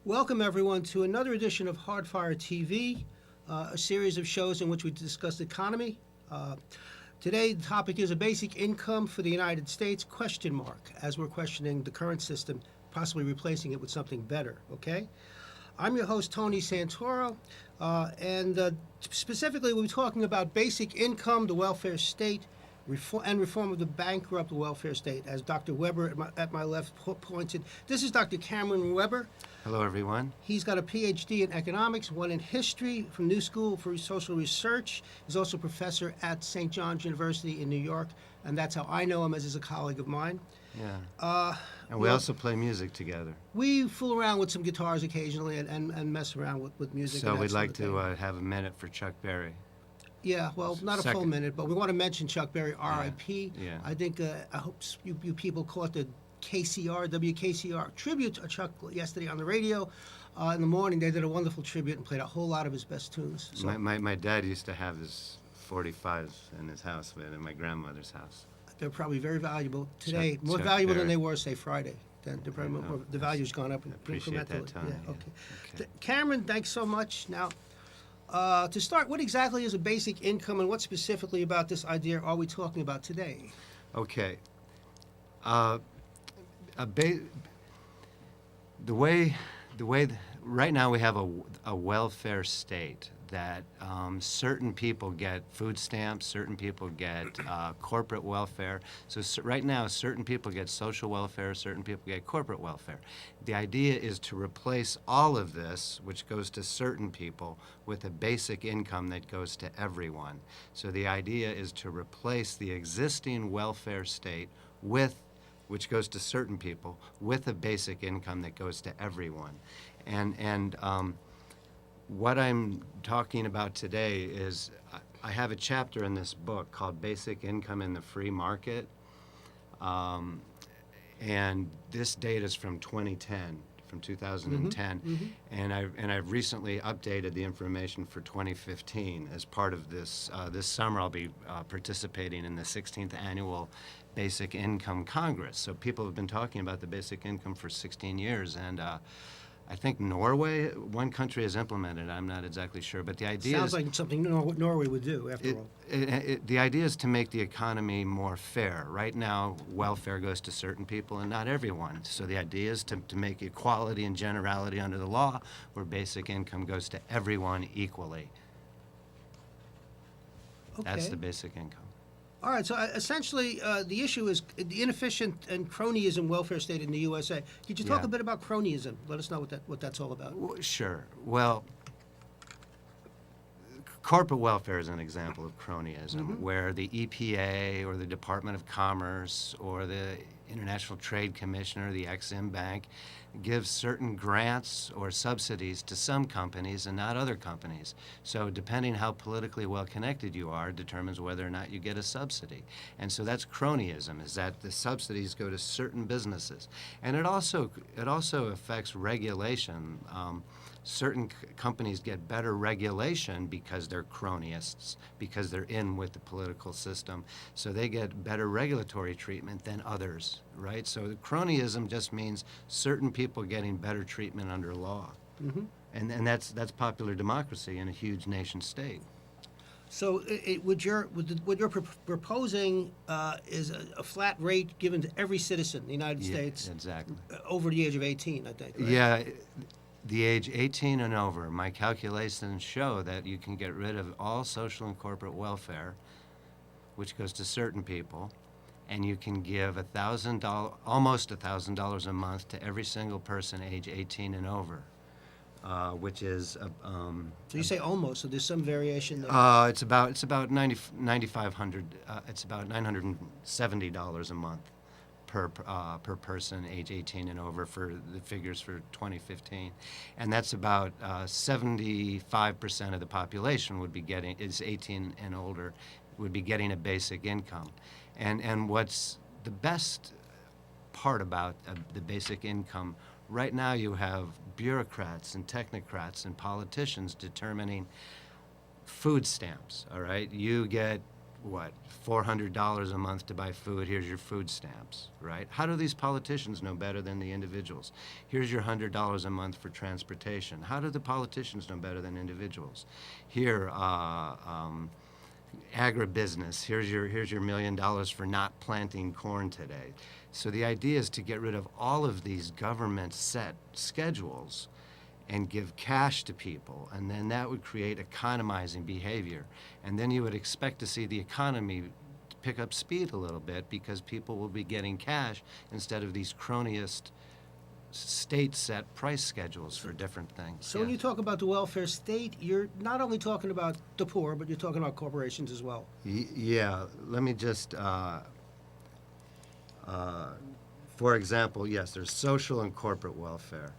Welcome, everyone, to another edition of HardfireTV, a series of shows in which we discuss the economy. Today, the topic is a basic income for the United States, question mark, as we're questioning the current system, possibly replacing it with something better, okay? I'm your host, Tony Santoro, and specifically we'll be talking about basic income, the welfare state, reform of the bankrupt welfare state, as Dr. Weber at my left pointed. This is Dr. Cameron Weber. Hello, everyone. He's got a PhD in economics, one in history from New School for Social Research. He's also a professor at St. John's University in New York, and that's how I know him, as he's a colleague of mine. Yeah. And we also play music together. We fool around with some guitars occasionally and mess around with music. So we'd like to have a minute for Chuck Berry. Yeah, well, not a full minute, but we want to mention Chuck Berry, R.I.P. Yeah. I think, I hope you people caught the WKCR tribute to Chuck yesterday on the radio. In the morning, they did a wonderful tribute and played a whole lot of his best tunes. So, my dad used to have his 45s in his house, in my grandmother's house. They're probably very valuable today, more Chuck valuable Berry. than they were, say, Friday. The value's gone up Appreciate incrementally. that, Tony. Yeah, okay. Cameron, thanks so much. Now, to start, what exactly is a basic income, and what specifically about this idea are we talking about today? Okay. The way right now we have a welfare state that certain people get food stamps, certain people get corporate welfare. So right now, certain people get social welfare, certain people get corporate welfare. The idea is to replace all of this, which goes to certain people, with a basic income that goes to everyone. So the idea is to replace the existing welfare state which goes to certain people, with a basic income that goes to everyone. And what I'm talking about today is I have a chapter in this book called Basic Income in the Free Market. And this data is from 2010, from 2010. And I've recently updated the information for 2015 as part of this. This summer I'll be participating in the 16th annual Basic Income Congress. So people have been talking about the basic income for 16 years, and I think Norway, one country, has implemented it. I'm not exactly sure, but the idea Sounds like something Norway would do, after all. The idea is to make the economy more fair. Right now, welfare goes to certain people and not everyone. So the idea is to make equality and generality under the law, where basic income goes to everyone equally. Okay. That's the basic income. All right, so essentially the issue is the inefficient and cronyism welfare state in the USA. Could you talk a bit about cronyism? Let us know what that's all about. Sure. Well, corporate welfare is an example of cronyism, where the EPA or the Department of Commerce or the International Trade Commission or the Ex-Im Bank gives certain grants or subsidies to some companies and not other companies. So depending how politically well connected you are determines whether or not you get a subsidy. And so that's cronyism, is that the subsidies go to certain businesses. And it also affects regulation. Certain companies get better regulation because they're cronyists, because they're in with the political system. So they get better regulatory treatment than others, right? So the cronyism just means certain people getting better treatment under law. And that's popular democracy in a huge nation state. So what you're proposing is a flat rate given to every citizen in the United States Exactly. Over the age of 18, I think, right? Yeah. The age 18 and over, my calculations show that you can get rid of all social and corporate welfare, which goes to certain people, and you can give almost $1,000 a month to every single person age 18 and over, which is. So you say almost. So there's some variation there. It's about $9,500. It's about $970 a month per person age 18 and over for the figures for 2015, and that's about 75% of the population is 18 and older, would be getting a basic income, and what's the best part about the basic income right now, you have bureaucrats and technocrats and politicians determining food stamps. All right, you get what, $400 a month to buy food, here's your food stamps, right? How do these politicians know better than the individuals? Here's your $100 a month for transportation. How do the politicians know better than individuals? Here, agribusiness, here's your $1 million for not planting corn today. So the idea is to get rid of all of these government set schedules and give cash to people, and then that would create economizing behavior. And then you would expect to see the economy pick up speed a little bit because people will be getting cash instead of these cronyist state-set price schedules for different things. So when you talk about the welfare state, you're not only talking about the poor, but you're talking about corporations as well. Yeah, let me just, for example, yes, there's social and corporate welfare.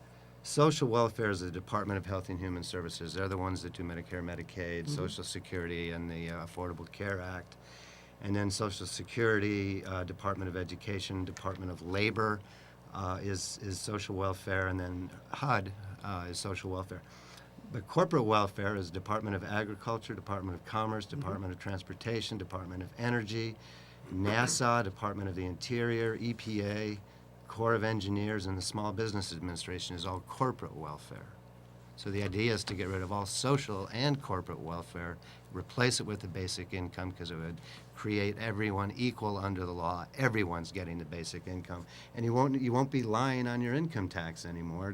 Social welfare is the Department of Health and Human Services. They're the ones that do Medicare, Medicaid, Social Security, and the Affordable Care Act. And then Social Security, Department of Education, Department of Labor is social welfare, and then HUD is social welfare. But corporate welfare is Department of Agriculture, Department of Commerce, Department of Transportation, Department of Energy, NASA, Department of the Interior, EPA, Corps of Engineers, and the Small Business Administration is all corporate welfare. So the idea is to get rid of all social and corporate welfare, replace it with the basic income because it would create everyone equal under the law. Everyone's getting the basic income, and you won't be lying on your income tax anymore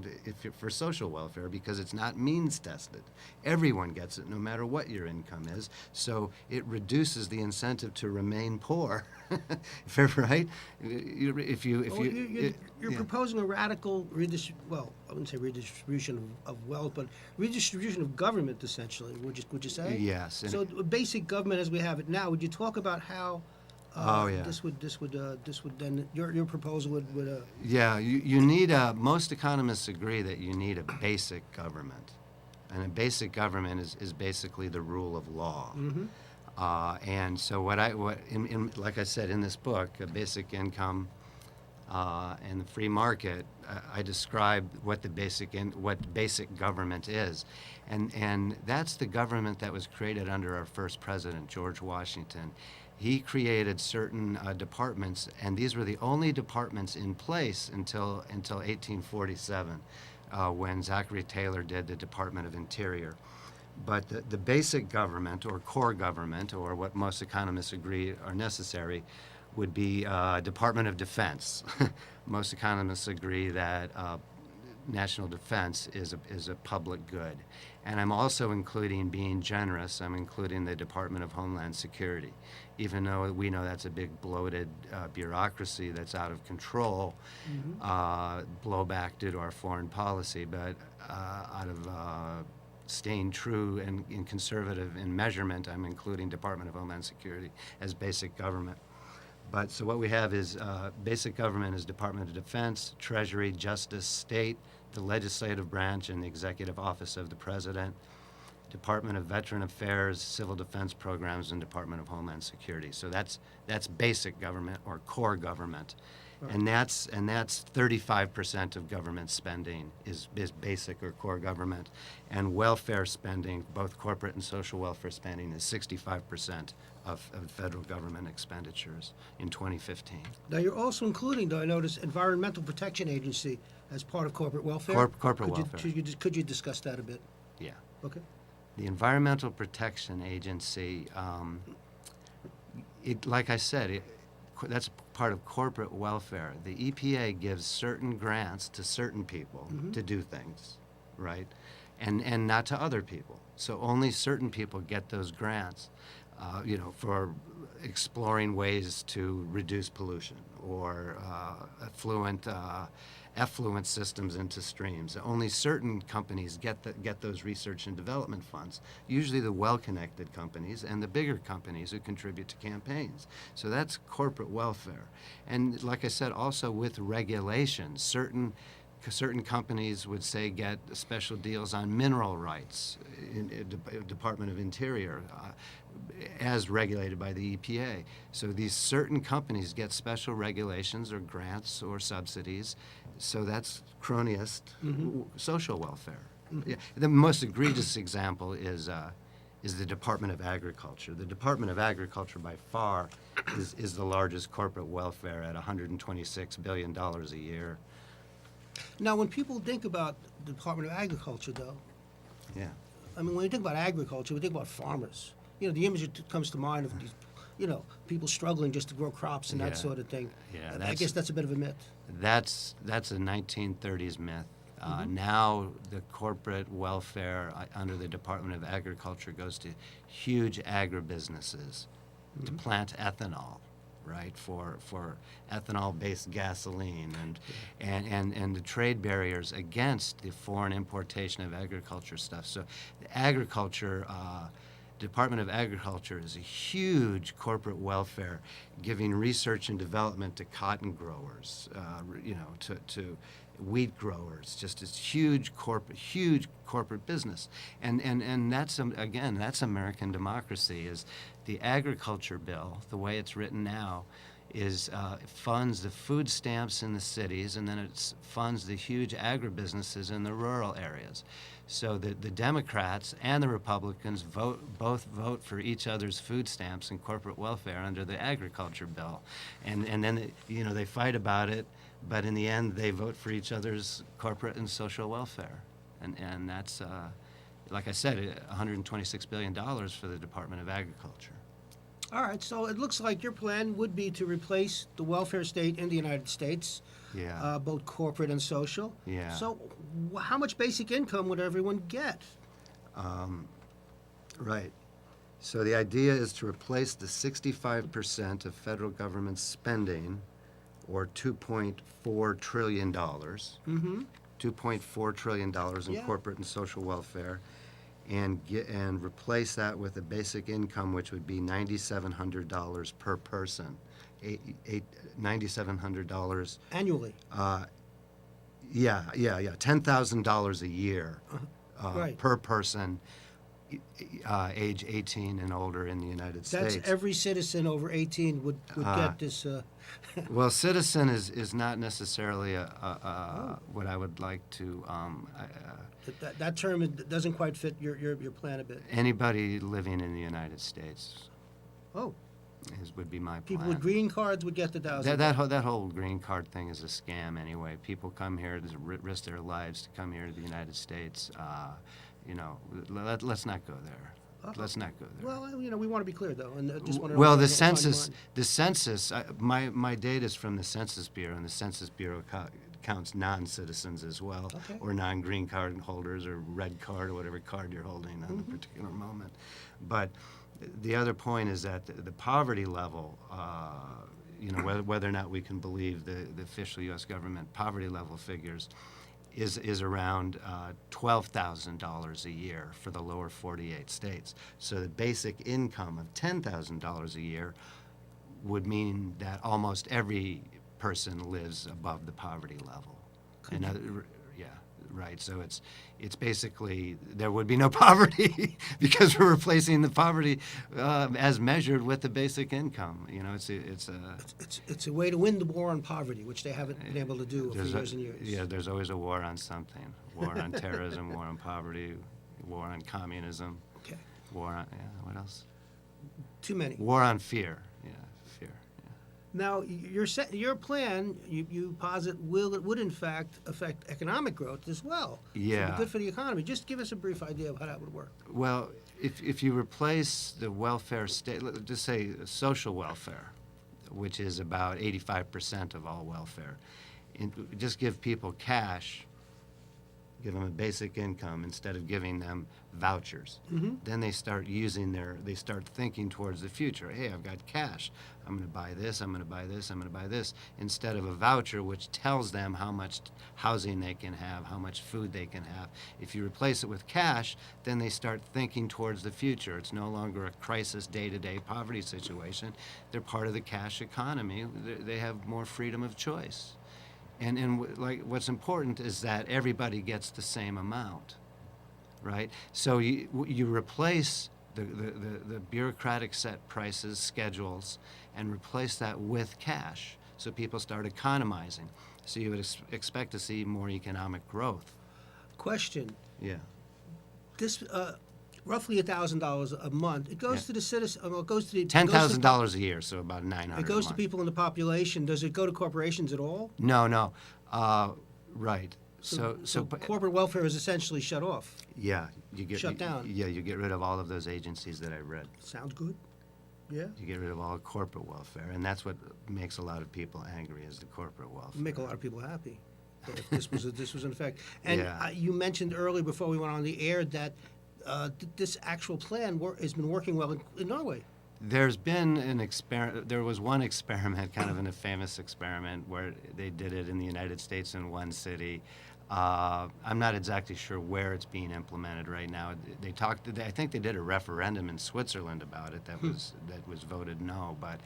for social welfare because it's not means tested. Everyone gets it no matter what your income is. So it reduces the incentive to remain poor. You're proposing a radical well, I wouldn't say redistribution of wealth, but redistribution of government, essentially. Would you say? Yes. So basic government as we have it now. Would you talk about how this would then your proposal would Yeah, you need most economists agree that you need a basic government, and a basic government is basically the rule of law. And so like I said in this book, a basic income and the free market, I describe what basic government is, and that's the government that was created under our first president, George Washington. He created certain departments, and these were the only departments in place until 1847, when Zachary Taylor did the Department of Interior. But the basic government, or core government, or what most economists agree are necessary, would be Department of Defense. Most economists agree that national defense is a public good. And I'm also including, being generous, I'm including the Department of Homeland Security. Even though we know that's a big bloated bureaucracy that's out of control, blowback due to our foreign policy, but out of staying true and conservative in measurement, I'm including Department of Homeland Security as basic government. But so what we have is basic government is Department of Defense, Treasury, Justice, State, the legislative branch, and the executive office of the president, Department of Veteran Affairs, Civil Defense Programs, and Department of Homeland Security. So that's basic government or core government. Right. And that's 35% of government spending is basic or core government, and welfare spending, both corporate and social welfare spending, is 65% of federal government expenditures in 2015. Now you're also including, though I notice, Environmental Protection Agency as part of corporate welfare. Corporate welfare. Could you discuss that a bit? Yeah. Okay. The Environmental Protection Agency, like I said, that's part of corporate welfare. The EPA gives certain grants to certain people to do things, right? And not to other people. So only certain people get those grants, for exploring ways to reduce pollution or effluent systems into streams. Only certain companies get those research and development funds, usually the well-connected companies and the bigger companies who contribute to campaigns. So that's corporate welfare. And like I said, also with regulations, certain companies would say get special deals on mineral rights in Department of Interior, as regulated by the EPA. So these certain companies get special regulations or grants or subsidies. So that's cronyist social welfare. Yeah. The most egregious example is is the Department of Agriculture. The Department of Agriculture by far is the largest corporate welfare at $126 billion a year. Now, when people think about the Department of Agriculture, though, Yeah. I mean, when you think about agriculture, we think about farmers. You know, the image that comes to mind of these, you know, people struggling just to grow crops and that Yeah. sort of thing. Yeah, I guess that's a bit of a myth. That's a 1930s myth. Now the corporate welfare under the Department of Agriculture goes to huge agribusinesses to plant ethanol, right, for ethanol-based gasoline, and the trade barriers against the foreign importation of agriculture stuff. So the agriculture, Department of Agriculture is a huge corporate welfare, giving research and development to cotton growers, you know, to wheat growers, just this huge corporate business, and that's again, that's American democracy. Is the agriculture bill, the way it's written now, is it funds the food stamps in the cities, and then it funds the huge agribusinesses in the rural areas. So the Democrats and the Republicans both vote for each other's food stamps and corporate welfare under the agriculture bill, and then you know, they fight about it, but in the end they vote for each other's corporate and social welfare, and that's like I said, $126 billion for the Department of Agriculture. All right, so it looks like your plan would be to replace the welfare state in the United States, Yeah. both corporate and social. Yeah. So how much basic income would everyone get? Right. So the idea is to replace the 65% of federal government spending, or $2.4 trillion, $2.4 trillion in Yeah. corporate and social welfare, and replace that with a basic income, which would be $9,700 per person, $9,700. Annually. Yeah, $10,000 a year Right. per person, age 18 and older in the United That's States. every citizen over 18 would get this. Well, citizen is not necessarily what I would like to. That term doesn't quite fit your plan a bit. Anybody living in the United States Oh, would be my plan. people with green cards would get the $1,000. That whole green card thing is a scam anyway. People come here to risk their lives to come here to the United States. You know, let's not go there. Let's not go there. Well, you know, we want to be clear though, and just want to. Well, the census. My data is from the Census Bureau, and the Census Bureau counts non-citizens as well, Okay. or non-green card holders, or red card, or whatever card you're holding on a particular moment. But the other point is that the poverty level, you know, whether or not we can believe the official U.S. government poverty level figures, is around $12,000 a year for the lower 48 states. So the basic income of $10,000 a year would mean that almost every person lives above the poverty level. Yeah, right. So it's basically, there would be no poverty because we're replacing the poverty as measured with the basic income. You know, It's a way to win the war on poverty, which they haven't been able to do for years and years. Yeah, there's always a war on something. War on terrorism, war on poverty, war on communism, Okay. war on, what else? Too many. War on fear. Yeah, fear. Yeah. Now, your plan, you posit, would in fact affect economic growth as well. So it'd Yeah. be good for the economy. Just give us a brief idea of how that would work. Well, if you replace the welfare state, just say social welfare, which is about 85% of all welfare, and just give people cash, give them a basic income instead of giving them vouchers. Then they start they start thinking towards the future. Hey, I've got cash. I'm going to buy this, I'm going to buy this, I'm going to buy this, instead of a voucher which tells them how much housing they can have, how much food they can have. If you replace it with cash, then they start thinking towards the future. It's no longer a crisis day-to-day poverty situation. They're part of the cash economy. They have more freedom of choice. And like what's important is that everybody gets the same amount, right? So you replace the bureaucratic set prices, schedules, and replace that with cash. So people start economizing. So you would expect to see more economic growth. Question. Yeah. This roughly $1,000 a month. It goes Yeah. to the citizen. Well, it goes to the $10,000 a year, so about 900. It goes a to month. people in the population. Does it go to corporations at all? No, no, right. So Corporate welfare is essentially shut off. yeah, you get Shut down. Yeah, you get rid of all of those agencies that I read. Sounds good. Yeah. You get rid of all corporate welfare, and that's what makes a lot of people angry is the corporate welfare. Make a lot of people happy if this was in effect. And Yeah. you mentioned earlier before we went on the air that this actual plan has been working well in Norway. There's been an experiment. There was one experiment, kind of a famous experiment, where they did it in the United States in one city. I'm not exactly sure where it's being implemented right now. I think they did a referendum in Switzerland about it that was voted no. But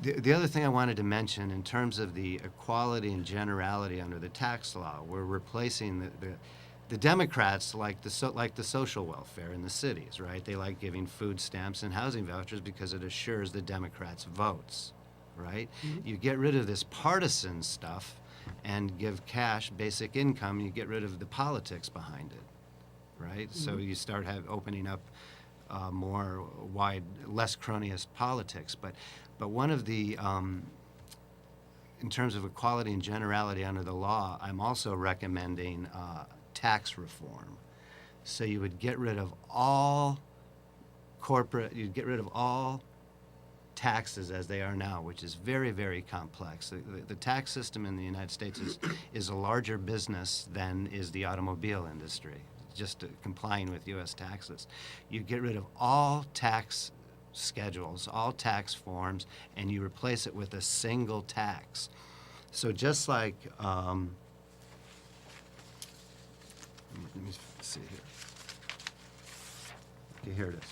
the other thing I wanted to mention in terms of the equality and generality under the tax law, we're replacing the Democrats like the social welfare in the cities, right? They like giving food stamps and housing vouchers because it assures the Democrats' votes, right? Mm-hmm. You get rid of this partisan stuff and give cash, basic income, you get rid of the politics behind it, right? Mm-hmm. So you start opening up more wide, less cronyist politics. But one of the in terms of equality and generality under the law, I'm also recommending tax reform. So you would get rid of all you'd get rid of all taxes as they are now, which is very, very complex. The tax system in the United States is a larger business than is the automobile industry, just complying with U.S. taxes. You get rid of all tax schedules, all tax forms, and you replace it with a single tax. So just like, let me see here. Okay, here it is.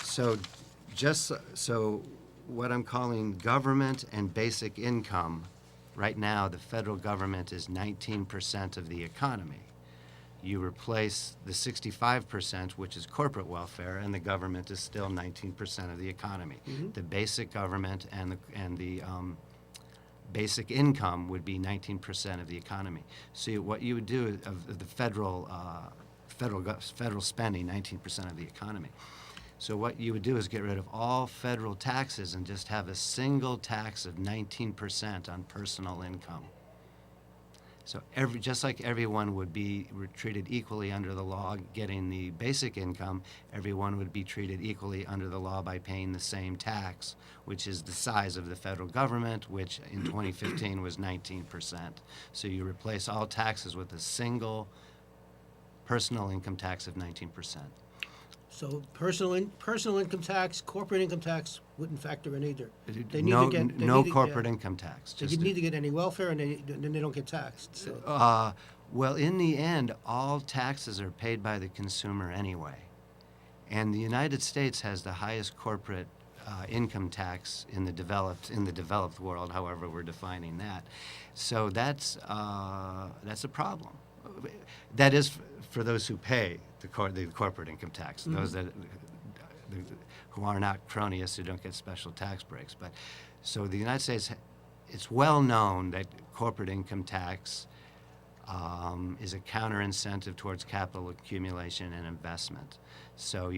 So what I'm calling government and basic income, right now the federal government is 19% of the economy. You replace the 65%, which is corporate welfare, and the government is still 19% of the economy. Mm-hmm. The basic government and the basic income would be 19% of the economy. So what you would do of the federal spending, 19% of the economy. So what you would do is get rid of all federal taxes and just have a single tax of 19% on personal income. So just like everyone would be treated equally under the law getting the basic income, everyone would be treated equally under the law by paying the same tax, which is the size of the federal government, which in 2015 was 19%. So you replace all taxes with a single personal income tax of 19%. So personal income tax, corporate income tax wouldn't factor in either. No corporate income tax. They need to get any welfare, and then they don't get taxed. So. Well, in the end, all taxes are paid by the consumer anyway, and the United States has the highest corporate income tax in the developed world. However, we're defining that. So that's a problem. That is for those who pay the corporate income tax, Mm-hmm. those who are not cronyistes, who don't get special tax breaks. But so the United States, it's well known that corporate income tax is a counter incentive towards capital accumulation and investment. So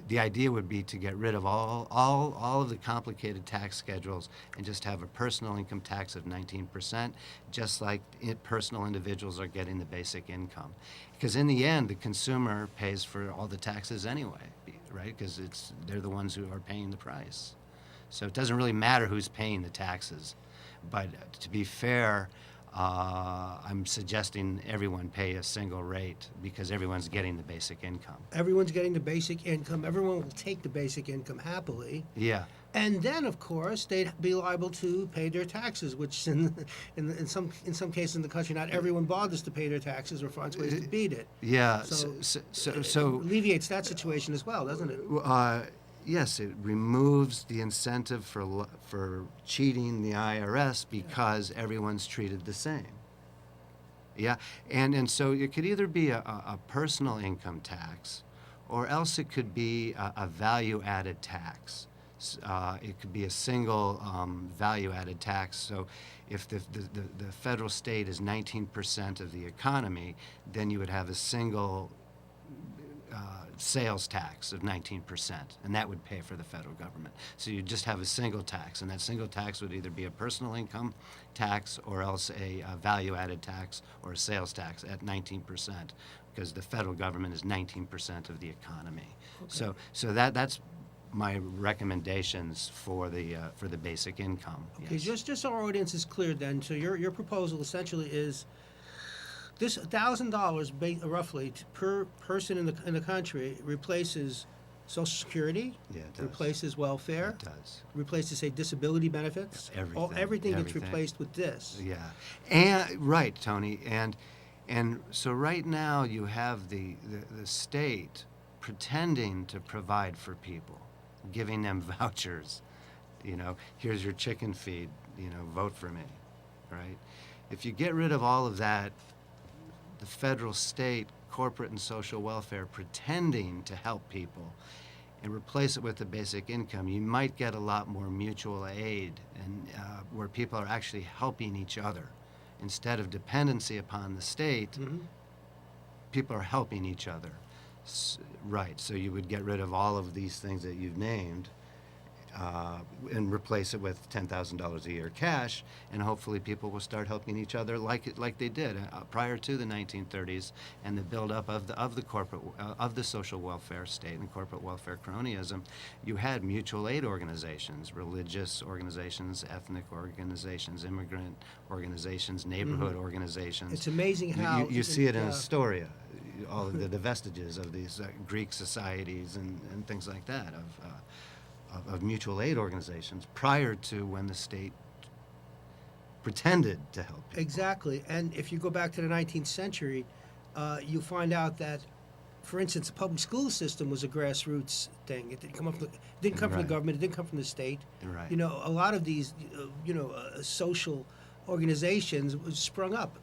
the idea would be to get rid of all of the complicated tax schedules and just have a personal income tax of 19%, just like personal individuals are getting the basic income. Because in the end, the consumer pays for all the taxes anyway, right? Because they're the ones who are paying the price. So it doesn't really matter who's paying the taxes. But to be fair, I'm suggesting everyone pay a single rate because everyone's getting the basic income. Everyone's getting the basic income. Everyone will take the basic income happily. Yeah. And then, of course, they'd be liable to pay their taxes, which in some cases in the country, not everyone bothers to pay their taxes or finds ways to beat it. Yeah. So So it alleviates that situation as well, doesn't it? Yes, it removes the incentive for cheating the IRS because everyone's treated the same. Yeah, and so it could either be a personal income tax, or else it could be a value-added tax. It could be a single value-added tax. So if the federal state is 19% of the economy, then you would have a single sales tax of 19%, and that would pay for the federal government. So you just have a single tax, and that single tax would either be a personal income tax or else a value-added tax or a sales tax at 19%, because the federal government is 19% of the economy. Okay. So that's my recommendations for the basic income. Okay, yes. just so our audience is clear then, so your proposal essentially is this $1,000 roughly per person in the country replaces Social Security, Yeah, it does. replaces welfare, It does. replaces, say, disability benefits. Everything gets replaced with this. Yeah, and right, Tony, and so right now you have the state pretending to provide for people, giving them vouchers. You know, here's your chicken feed. You know, vote for me, right? If you get rid of all of that, the federal, state, corporate, and social welfare pretending to help people, and replace it with the basic income, you might get a lot more mutual aid, and where people are actually helping each other. Instead of dependency upon the state, Mm-hmm. people are helping each other. Right, so you would get rid of all of these things that you've named, and replace it with $10,000 a year cash, and hopefully people will start helping each other like they did prior to the 1930s and the buildup of the corporate of the social welfare state and corporate welfare cronyism. You had mutual aid organizations, religious organizations, ethnic organizations, immigrant organizations, neighborhood organizations. It's amazing how you see it in Astoria, all of the vestiges of these Greek societies and things like that of mutual aid organizations prior to when the state pretended to help people. Exactly. And if you go back to the 19th century, you find out that, for instance, the public school system was a grassroots thing. It didn't come from the Right. government. It didn't come from the state. Right. You know, a lot of these, social organizations sprung up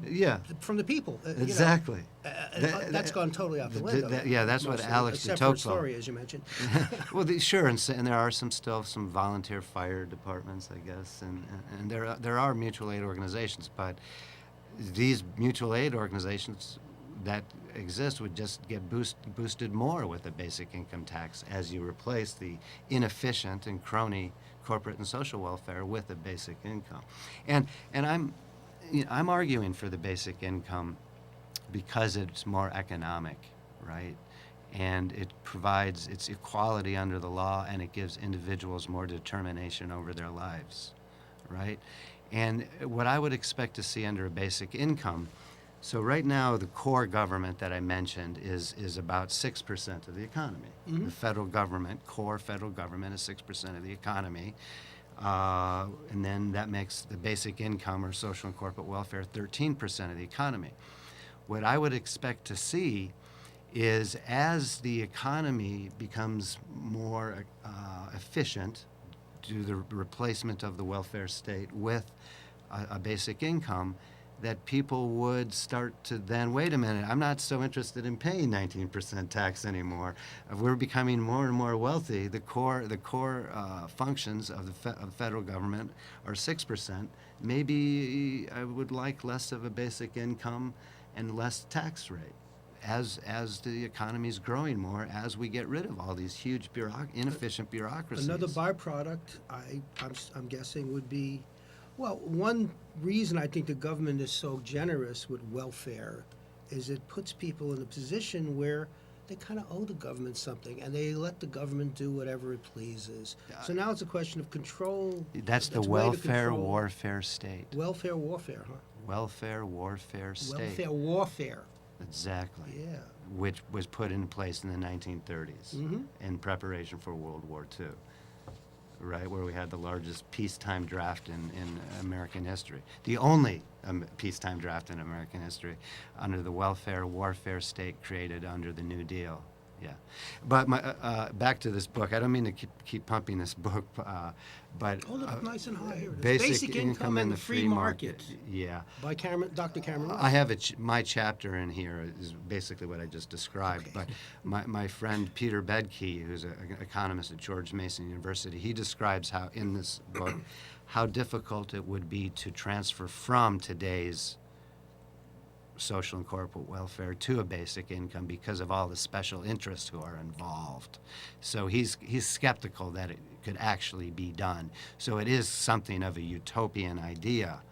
Yeah. from the people. Exactly. That's gone totally out the window. That's what Alex except for DeTocqueville. Astoria, as you mentioned. Well, sure, and there are still some volunteer fire departments, I guess, and there are mutual aid organizations, but these mutual aid organizations that exist would just get boosted more with a basic income tax as you replace the inefficient and crony corporate and social welfare with a basic income. And I'm arguing for the basic income because it's more economic, right? And it provides its equality under the law, and it gives individuals more determination over their lives, right? And what I would expect to see under a basic income, so right now the core government that I mentioned is about 6% of the economy. Mm-hmm. The federal government, core federal government, is 6% of the economy. And then that makes the basic income or social and corporate welfare 13% of the economy. What I would expect to see is as the economy becomes more efficient due to the replacement of the welfare state with a basic income, that people would start to then, wait a minute, I'm not so interested in paying 19% tax anymore. We're becoming more and more wealthy. The core functions of the federal government are 6%. Maybe I would like less of a basic income and less tax rate as the economy is growing more, as we get rid of all these huge inefficient bureaucracies. Another byproduct, I'm guessing, would be, well, one reason I think the government is so generous with welfare is it puts people in a position where they kind of owe the government something, and they let the government do whatever it pleases. So now it's a question of control. That's the welfare warfare state. Welfare warfare, huh? Welfare warfare state. Welfare warfare. Exactly. Yeah. Which was put in place in the 1930s Mm-hmm. in preparation for World War II, right, where we had the largest peacetime draft in American history. The only peacetime draft in American history under the welfare warfare state created under the New Deal Yeah, but back to this book. I don't mean to keep pumping this book, but Hold it up nice and high. Here it is. Basic Income in the Free Market. Yeah, By Dr. Cameron. I have my chapter in here is basically what I just described. Okay. But my friend Peter Bedke, who's an economist at George Mason University, he describes how in this book how difficult it would be to transfer from today's social and corporate welfare to a basic income because of all the special interests who are involved. So he's skeptical that it could actually be done. So it is something of a utopian idea,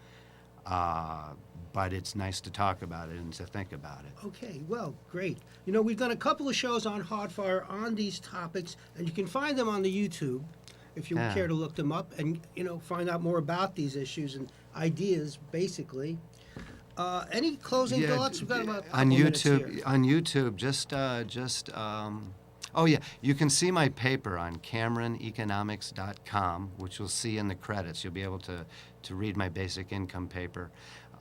but it's nice to talk about it and to think about it. Okay, well, great. You know, we've done a couple of shows on Hardfire on these topics, and you can find them on the YouTube if you care to look them up and, you know, find out more about these issues and ideas, basically. Any closing thoughts? We've got about a on couple minutes here. YouTube. On YouTube, oh yeah, you can see my paper on CameronEconomics.com, which you'll see in the credits. You'll be able to read my basic income paper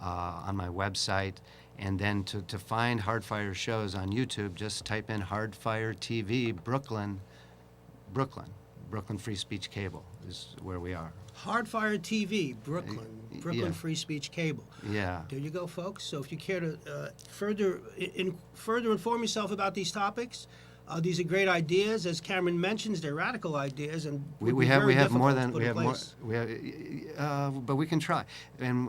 on my website, and then to find Hardfire shows on YouTube, just type in HardfireTV Brooklyn Free Speech Cable is where we are. HardfireTV, Brooklyn yeah. Free Speech Cable. Yeah. There you go, folks. So if you care to further inform yourself about these topics, these are great ideas. As Cameron mentions, they're radical ideas, and we have more than but we can try, and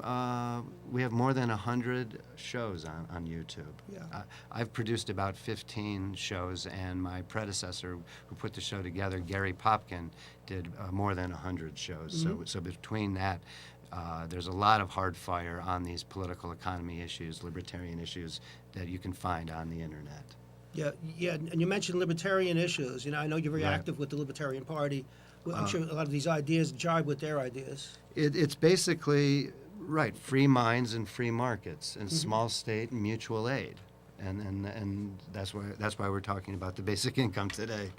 we have more than 100 shows on YouTube. Yeah. I've produced about 15 shows, and my predecessor, who put the show together, Gary Popkin, did more than 100 shows. Mm-hmm. So between that, there's a lot of hard fire on these political economy issues, libertarian issues that you can find on the internet. Yeah, and you mentioned libertarian issues. You know, I know you're very Right. active with the Libertarian Party. Well, I'm sure a lot of these ideas jibe with their ideas. It's basically right, free minds and free markets, and Mm-hmm. small state and mutual aid, and that's why we're talking about the basic income today,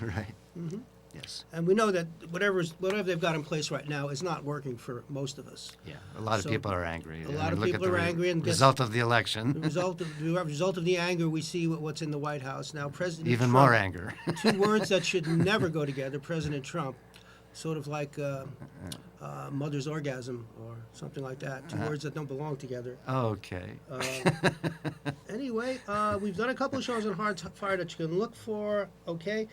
right? Mm-hmm. Yes. And we know that whatever they've got in place right now is not working for most of us. Yeah, a lot of So, people are angry. a lot of look people at the are angry, and guess- result of the election. The result of the anger, we see what's in the White House now. President Even Trump, more anger. two words that should never go together. President Trump, sort of like mother's orgasm or something like that. Two words that don't belong together. Okay. Anyway, we've done a couple of shows on Hardfire that you can look for. Okay,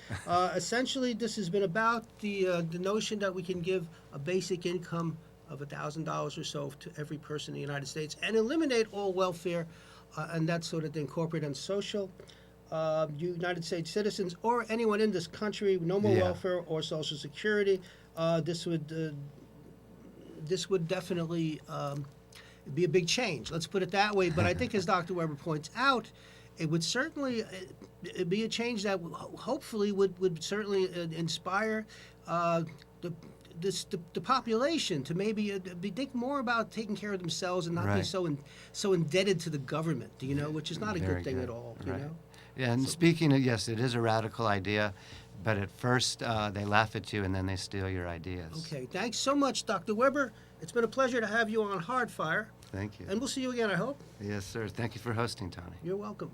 essentially, this has been about the notion that we can give a basic income of $1,000 or so to every person in the United States and eliminate all welfare and that sort of thing, corporate and social. United States citizens or anyone in this country, no more Yeah. welfare or Social Security. This would definitely be a big change. Let's put it that way. But I think, as Dr. Weber points out, it would certainly be a change that hopefully would certainly inspire the population to maybe think more about taking care of themselves and not be Right. so indebted to the government. You know, which is not a Very good thing good. at all. Right. You know. Yeah, and speaking of, yes, it is a radical idea, but at first they laugh at you and then they steal your ideas. Okay. Thanks so much, Dr. Weber. It's been a pleasure to have you on Hardfire, Thank you. and we'll see you again, I hope. Yes, sir. Thank you for hosting, Tony. You're welcome.